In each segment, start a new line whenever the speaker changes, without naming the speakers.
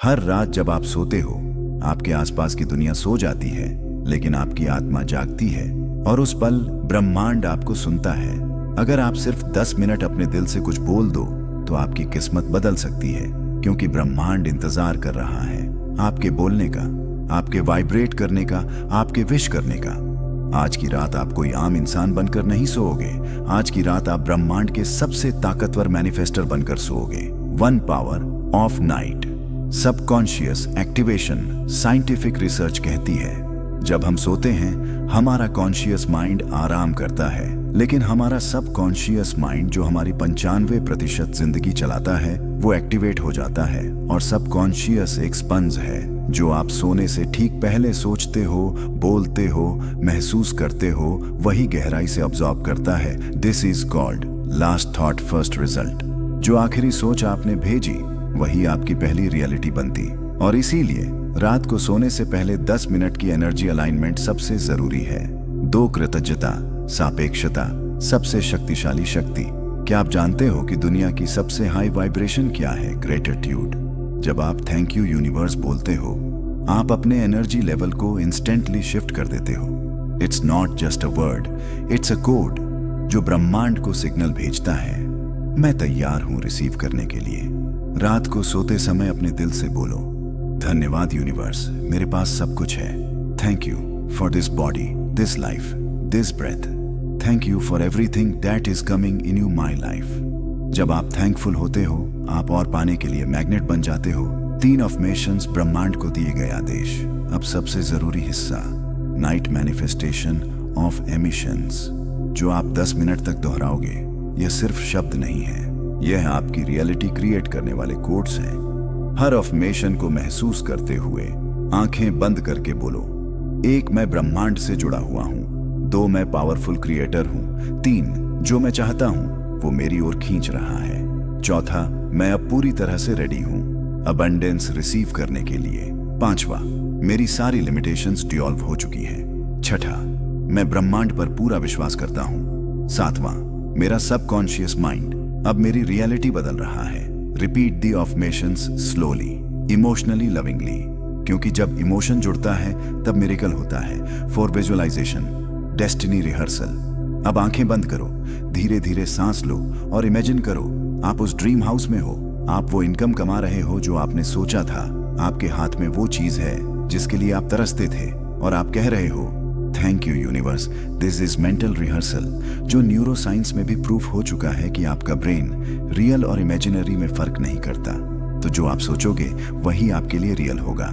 हर रात जब आप सोते हो, आपके आसपास की दुनिया सो जाती है, लेकिन आपकी आत्मा जागती है और उस पल ब्रह्मांड आपको सुनता है। अगर आप सिर्फ 10 मिनट अपने दिल से कुछ बोल दो तो आपकी किस्मत बदल सकती है, क्योंकि ब्रह्मांड इंतजार कर रहा है आपके बोलने का, आपके वाइब्रेट करने का, आपके विश करने का। आज की रात आप कोई आम इंसान बनकर नहीं सोओगे। आज की रात आप ब्रह्मांड के सबसे ताकतवर मैनिफेस्टर बनकर सोओगे। One power of night, subconscious activation. Scientific research कहती है जब हम सोते हैं हमारा कॉन्शियस माइंड आराम करता है, लेकिन हमारा सबकॉन्शियस माइंड जो हमारी 95% जिंदगी चलाता है वो एक्टिवेट हो जाता है। और सबकॉन्शियस एक स्पंज है जो आप सोने से ठीक पहले सोचते हो, बोलते हो, महसूस करते हो, वही गहराई से ऑब्जॉर्व करता है। This is called last thought first result. जो आखिरी सोच आपने भेजी वही आपकी पहली रियलिटी बनती। और इसीलिए रात को सोने से पहले 10 मिनट की एनर्जी अलाइनमेंट सबसे जरूरी है। 2 कृतज्ञता, सापेक्षता, सबसे शक्तिशाली शक्ति। क्या आप जानते हो कि दुनिया की सबसे हाई वाइब्रेशन क्या है? ग्रेटिट्यूड। जब आप थैंक यू यूनिवर्स बोलते हो, आप अपने एनर्जी लेवल को इंस्टेंटली शिफ्ट कर देते हो। It's not just a word, it's a code जो ब्रह्मांड को सिग्नल भेजता है, मैं तैयार हूं रिसीव करने के लिए। रात को सोते समय अपने दिल से बोलो, धन्यवाद यूनिवर्स, मेरे पास सब कुछ है। Thank you for this body, this life, this breath. Thank you for everything that is coming in you my life. जब आप थैंकफुल होते हो, आप और पाने के लिए मैग्नेट बन जाते हो। 3 अफर्मेशंस ब्रह्मांड को दिए गए आदेश। अब सबसे जरूरी हिस्सा, नाइट मैनिफेस्टेशन ऑफ एमिशंस, जो आप 10 मिनट तक दोहराओगे। यह सिर्फ शब्द नहीं है, यह आपकी रियलिटी क्रिएट करने वाले कोड्स हैं। हर अफर्मेशन को महसूस करते हुए आंखें बंद करके बोलो, 1 मैं ब्रह्मांड से जुड़ा हुआ हूं। 2 मैं पावरफुल क्रिएटर हूं। 3 जो मैं चाहता हूं वो मेरी ओर खींच रहा है। 4 मैं अब पूरी तरह से रेडी हूं अबंडेंस रिसीव करने के लिए। 5वां मेरी सारी लिमिटेशंस डिसॉल्व हो चुकी हैं। 6 मैं ब्रह्मांड पर पूरा विश्वास करता हूं। 7वां मेरा सबकॉन्शियस माइंड अब मेरी रियलिटी बदल रहा है। Repeat the affirmations slowly, emotionally, lovingly, क्योंकि जब इमोशन जुड़ता है तब मिरेकल होता है। For visualisation, destiny rehearsal. अब आंखें बंद करो, धीरे धीरे सांस लो और इमेजिन करो आप उस ड्रीम हाउस में हो। आप वो इनकम कमा रहे हो जो आपने सोचा था। आपके हाथ में वो चीज है जिसके लिए आप तरसते थे और आप कह रहे हो, thank you universe, this is mental rehearsal. जो न्यूरो साइंस में भी प्रूफ हो चुका है कि आपका ब्रेन रियल और इमेजिनरी में फर्क नहीं करता। तो जो आप सोचोगे वही आपके लिए रियल होगा।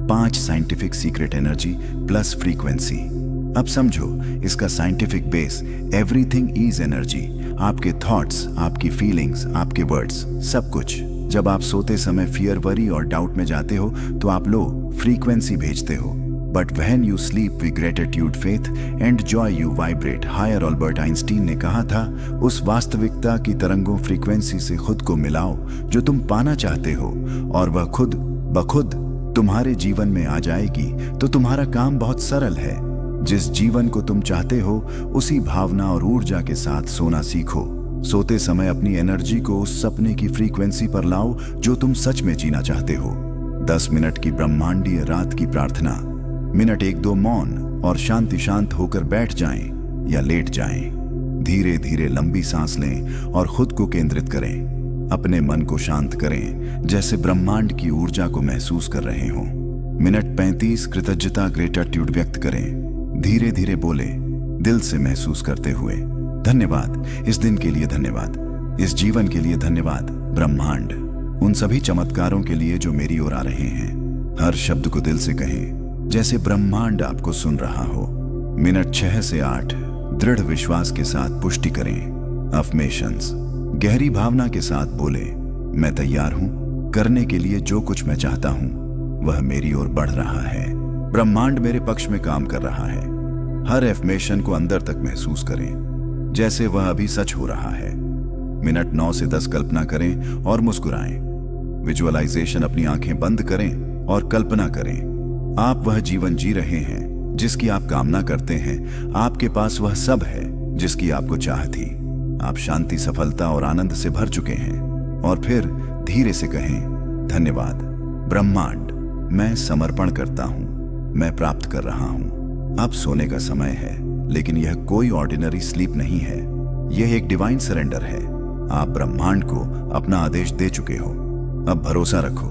5 scientific secret energy plus frequency. अब समझो इसका scientific base, everything is energy. आपके थॉट्स, आपकी फीलिंग्स, आपके वर्ड्स, सब कुछ। जब आप सोते समय फियर, वरी और डाउट में जाते हो तो आप लो फ्रीक्वेंसी भेजते हो। But when you sleep with gratitude, faith and joy, you vibrate higher। Albert Einstein ने कहा था, उस वास्तविकता की तरंगों फ्रीक्वेंसी से खुद को मिलाओ जो तुम पाना चाहते हो, और वह खुद ब खुद तुम्हारे जीवन में आ जाएगी। तो तुम्हारा काम बहुत सरल है। जिस जीवन को तुम चाहते हो उसी भावना और ऊर्जा के साथ सोना सीखो। सोते समय अपनी एनर्जी को उस सपने की फ्रीक्वेंसी पर लाओ जो तुम सच में जीना चाहते हो। 10 मिनट की ब्रह्मांडीय रात की प्रार्थना। मिनट 1-2 मौन और शांत होकर बैठ जाएं या लेट जाएं। धीरे धीरे लंबी सांस लें और खुद को केंद्रित करें। अपने मन को शांत करें जैसे ब्रह्मांड की ऊर्जा को महसूस कर रहे हों। मिनट 35 कृतज्ञता, ग्रेटिट्यूड व्यक्त करें। धीरे धीरे बोले, दिल से महसूस करते हुए, धन्यवाद इस दिन के लिए, धन्यवाद इस जीवन के लिए, धन्यवाद ब्रह्मांड उन सभी चमत्कारों के लिए जो मेरी ओर आ रहे हैं। हर शब्द को दिल से कहें जैसे ब्रह्मांड आपको सुन रहा हो। मिनट 6 से 8 दृढ़ विश्वास के साथ पुष्टि करें। अफर्मेशंस गहरी भावना के साथ बोले, मैं तैयार हूं करने के लिए जो कुछ मैं चाहता हूं वह मेरी ओर बढ़ रहा है। ब्रह्मांड मेरे पक्ष में काम कर रहा है। हर अफर्मेशन को अंदर तक महसूस करें जैसे वह अभी सच हो रहा है। मिनट 9 से 10 कल्पना करें और मुस्कुराएं। विजुअलाइजेशन, अपनी आंखें बंद करें और कल्पना करें आप वह जीवन जी रहे हैं जिसकी आप कामना करते हैं। आपके पास वह सब है जिसकी आपको चाह थी। आप शांति, सफलता और आनंद से भर चुके हैं। और फिर धीरे से कहें, धन्यवाद ब्रह्मांड, मैं समर्पण करता हूं, मैं प्राप्त कर रहा हूं। अब सोने का समय है, लेकिन यह कोई ऑर्डिनरी स्लीप नहीं है। यह एक डिवाइन सरेंडर है। आप ब्रह्मांड को अपना आदेश दे चुके हो। अब भरोसा रखो,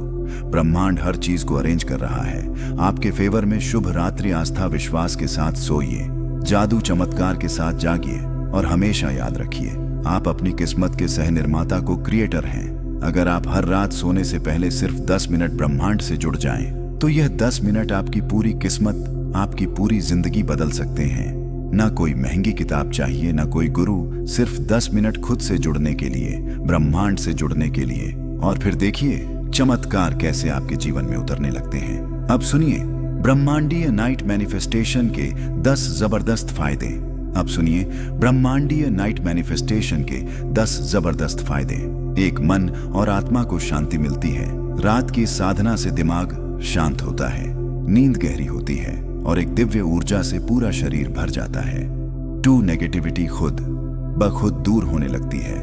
ब्रह्मांड हर चीज को अरेंज कर रहा है। आपके फेवर में शुभ रात्रि। आस्था विश्वास के साथ सोइए, जादू चमत्कार के साथ जागिए और हमेशा याद रखिए, आप अपनी किस्मत के सह निर्माता को क्रिएटर हैं। अगर आप हर रात सोने से पहले सिर्फ 10 मिनट ब्रह्मांड से जुड़ जाएं, तो यह 10 मिनट आपकी पूरी किस्मत, आपकी पूरी जिंदगी बदल सकते हैं। ना कोई महंगी किताब चाहिए, ना कोई गुरु, सिर्फ 10 मिनट खुद से जुड़ने के लिए, ब्रह्मांड से जुड़ने के लिए। और फिर देखिए चमत्कार कैसे आपके जीवन में उतरने लगते हैं। अब सुनिए ब्रह्मांडीय नाइट मैनिफेस्टेशन के 10 जबरदस्त फायदे। अब सुनिए ब्रह्मांडीय नाइट मैनिफेस्टेशन के 10 जबरदस्त फायदे। 1, मन और आत्मा को शांति मिलती है। रात की साधना से दिमाग शांत होता है, नींद गहरी होती है और एक दिव्य ऊर्जा से पूरा शरीर भर जाता है। 2, नेगेटिविटी खुद ब खुद दूर होने लगती है।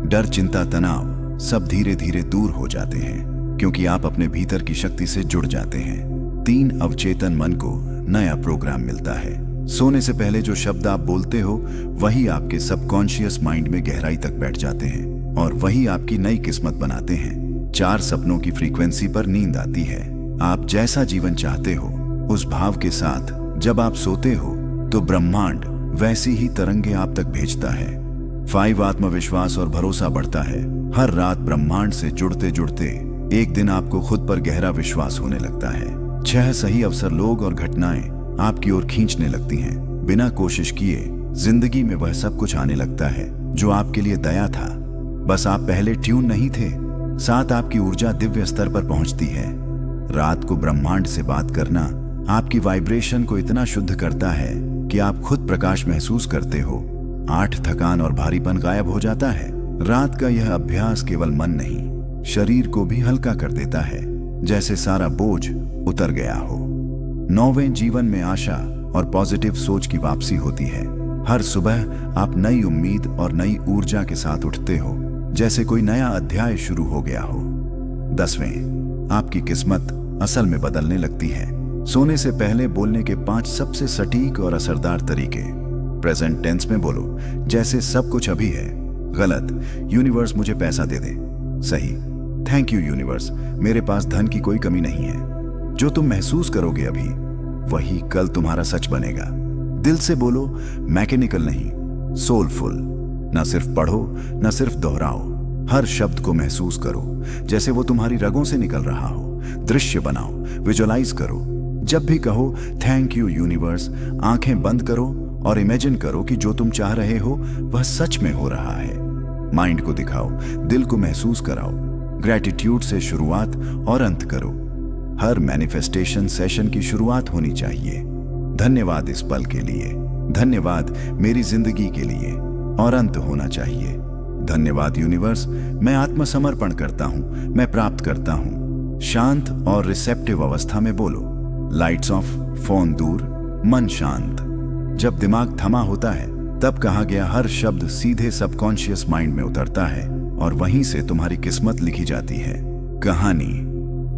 डर, चिंता, तनाव सब धीरे धीरे दूर हो जाते हैं, क्योंकि आप अपने भीतर की शक्ति से जुड़ जाते हैं। 3, अवचेतन मन को नया प्रोग्राम मिलता है। सोने से पहले जो शब्द आप बोलते हो, वही आपके सबकॉन्शियस माइंड में गहराई तक बैठ जाते हैं और वही आपकी नई किस्मत बनाते हैं। 4, सपनों की फ्रीक्वेंसी पर नींद आती है। आप जैसा जीवन चाहते हो, उस भाव के साथ जब आप सोते हो, तो ब्रह्मांड वैसी ही तरंगे आप तक भेजता है। 5, आत्मविश्वास और भरोसा बढ़ता है। हर रात ब्रह्मांड से जुड़ते जुड़ते एक दिन आपको खुद पर गहरा विश्वास होने लगता है। 6, सही अवसर, लोग और घटनाएं आपकी ओर खींचने लगती हैं। बिना कोशिश किए जिंदगी में वह सब कुछ आने लगता है जो आपके लिए दया था। बस आप पहले ट्यून नहीं थे। 7, आपकी ऊर्जा दिव्य स्तर पर पहुंचती है। रात को ब्रह्मांड से बात करना आपकी वाइब्रेशन को इतना शुद्ध करता है कि आप खुद प्रकाश महसूस करते हो। 8, थकान और भारीपन गायब हो जाता है। रात का यह अभ्यास केवल मन नहीं, शरीर को भी हल्का कर देता है, जैसे सारा बोझ उतर गया हो। 9, जीवन में आशा और पॉजिटिव सोच की वापसी होती है। हर सुबह आप नई उम्मीद और नई ऊर्जा के साथ उठते हो, जैसे कोई नया अध्याय शुरू हो गया हो। 10, आपकी किस्मत असल में बदलने लगती है। सोने से पहले बोलने के 5 सबसे सटीक और असरदार तरीके। प्रेजेंट टेंस में बोलो, जैसे सब कुछ अभी है। गलत, यूनिवर्स मुझे पैसा दे दे। सही, थैंक यू यूनिवर्स, मेरे पास धन की कोई कमी नहीं है। जो तुम महसूस करोगे अभी, वही कल तुम्हारा सच बनेगा। दिल से बोलो, मैकेनिकल नहीं, सोलफुल। ना सिर्फ पढ़ो, ना सिर्फ दोहराओ, हर शब्द को महसूस करो, जैसे वो तुम्हारी रगों से निकल रहा हो। दृश्य बनाओ, विजुअलाइज करो। जब भी कहो थैंक यू यूनिवर्स, आंखें बंद करो और इमेजिन करो कि जो तुम चाह रहे हो वह सच में हो रहा है। माइंड को दिखाओ, दिल को महसूस कराओ। ग्रैटिट्यूड से शुरुआत और अंत करो। हर मैनिफेस्टेशन सेशन की शुरुआत होनी चाहिए। धन्यवाद इस पल के लिए, धन्यवाद मेरी जिंदगी के लिए, और अंत होना चाहिए। धन्यवाद यूनिवर्स, मैं आत्मसमर्पण करता हूं, मैं प्राप्त करता हूं। शांत और रिसेप्टिव अवस्था में बोलो। लाइट्स ऑफ, फोन दूर, मन शांत। जब दिमाग थमा होता है, तब कहा गया हर शब्द सीधे सबकॉन्शियस माइंड में उतरता है और वहीं से तुम्हारी किस्मत लिखी जाती है। कहानी,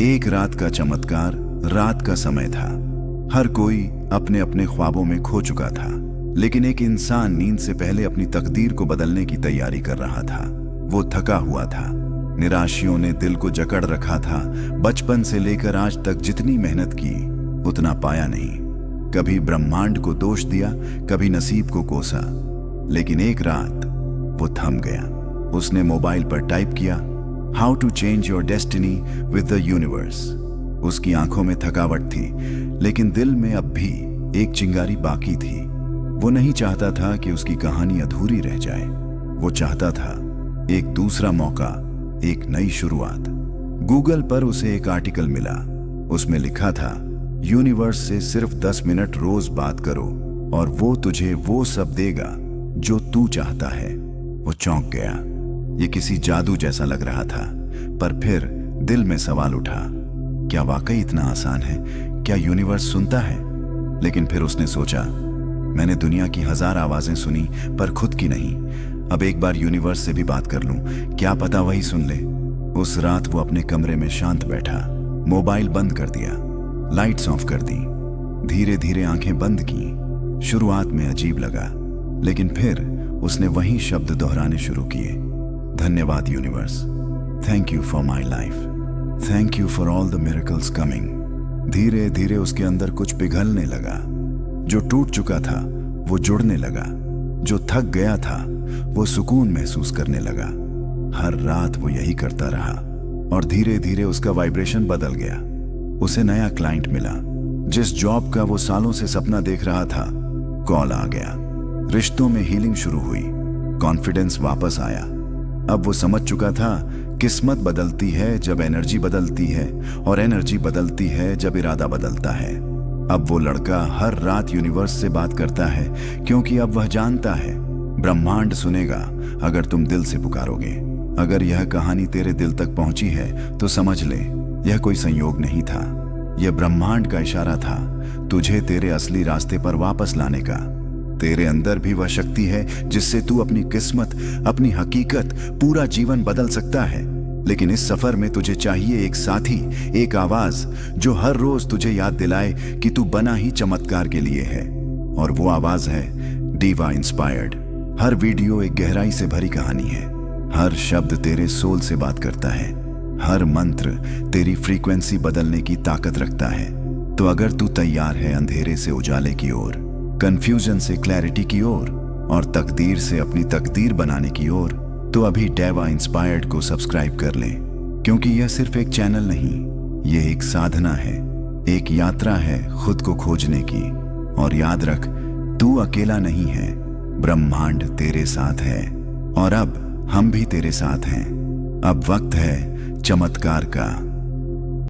एक रात का चमत्कार। रात का समय था। हर कोई अपने अपने ख्वाबों में खो चुका था, लेकिन एक इंसान नींद से पहले अपनी तकदीर को बदलने की तैयारी कर रहा था। वो थका हुआ था, निराशियों ने दिल को जकड़ रखा था। बचपन से लेकर आज तक जितनी मेहनत की, उतना पाया नहीं। कभी ब्रह्मांड को दोष दिया, कभी नसीब को कोसा, लेकिन एक रात वो थम गया। उसने मोबाइल पर टाइप किया, how to change your destiny with the universe. उसकी आंखों में थकावट थी, लेकिन दिल में अब भी एक चिंगारी बाकी थी। वो नहीं चाहता था कि उसकी कहानी अधूरी रह जाए। वो चाहता था एक दूसरा मौका, एक नई शुरुआत। गूगल पर उसे एक आर्टिकल मिला। उसमें लिखा था, यूनिवर्स से सिर्फ 10 मिनट रोज बात करो और वो तुझे वो सब देगा जो तू चाहता है। वो चौंक गया। ये किसी जादू जैसा लग रहा था, पर फिर दिल में सवाल उठा, क्या वाकई इतना आसान है? क्या यूनिवर्स सुनता है? लेकिन फिर उसने सोचा, मैंने दुनिया की 1000 आवाजें सुनी, पर खुद की नहीं। अब एक बार यूनिवर्स से भी बात कर लूं, क्या पता वही सुन ले। उस रात वो अपने कमरे में शांत बैठा, मोबाइल बंद कर दिया, लाइट्स ऑफ कर दी, धीरे धीरे आंखें बंद की। शुरुआत में अजीब लगा, लेकिन फिर उसने वही शब्द दोहराने शुरू किए, धन्यवाद universe, thank you for my life, thank you for all the miracles coming. धीरे धीरे उसके अंदर कुछ पिघलने लगा। जो टूट चुका था वो जुड़ने लगा, जो थक गया था वो सुकून महसूस करने लगा। हर रात वो यही करता रहा और धीरे धीरे उसका वाइब्रेशन बदल गया। उसे नया क्लाइंट मिला, जिस जॉब का वो सालों से सपना देख रहा था, कॉल आ गया। रिश्तों में हीलिंग शुरू हुई, कॉन्फिडेंस वापस आया। अब वो समझ चुका था, किस्मत बदलती है जब एनर्जी बदलती है, और एनर्जी बदलती है जब इरादा बदलता है। अब वो लड़का हर रात यूनिवर्स से बात करता है, क्योंकि अब वह जानता है ब्रह्मांड सुनेगा अगर तुम दिल से पुकारोगे। अगर यह कहानी तेरे दिल तक पहुंची है तो समझ ले, यह कोई संयोग नहीं था, यह ब्रह्मांड का इशारा था तुझे तेरे असली रास्ते पर वापस लाने का। तेरे अंदर भी वह शक्ति है जिससे तू अपनी किस्मत, अपनी हकीकत, पूरा जीवन बदल सकता है। लेकिन इस सफर में तुझे चाहिए एक साथी, एक आवाज जो हर रोज तुझे याद दिलाए कि तू बना ही चमत्कार के लिए है। और वो आवाज है डीवा इंस्पायर्ड। हर वीडियो एक गहराई से भरी कहानी है, हर शब्द तेरे सोल से बात करता है, हर मंत्र तेरी फ्रीक्वेंसी बदलने की ताकत रखता है। तो अगर तू तैयार है अंधेरे से उजाले की ओर, कंफ्यूजन से क्लैरिटी की ओर, और तकदीर से अपनी तकदीर बनाने की ओर, तो अभी डेवा इंस्पायर्ड को सब्सक्राइब कर ले, क्योंकि यह सिर्फ एक चैनल नहीं, यह एक साधना है, एक यात्रा है खुद को खोजने की। और याद रख, तू अकेला नहीं है, ब्रह्मांड तेरे साथ है, और अब हम भी तेरे साथ हैं। अब वक्त है चमत्कार का।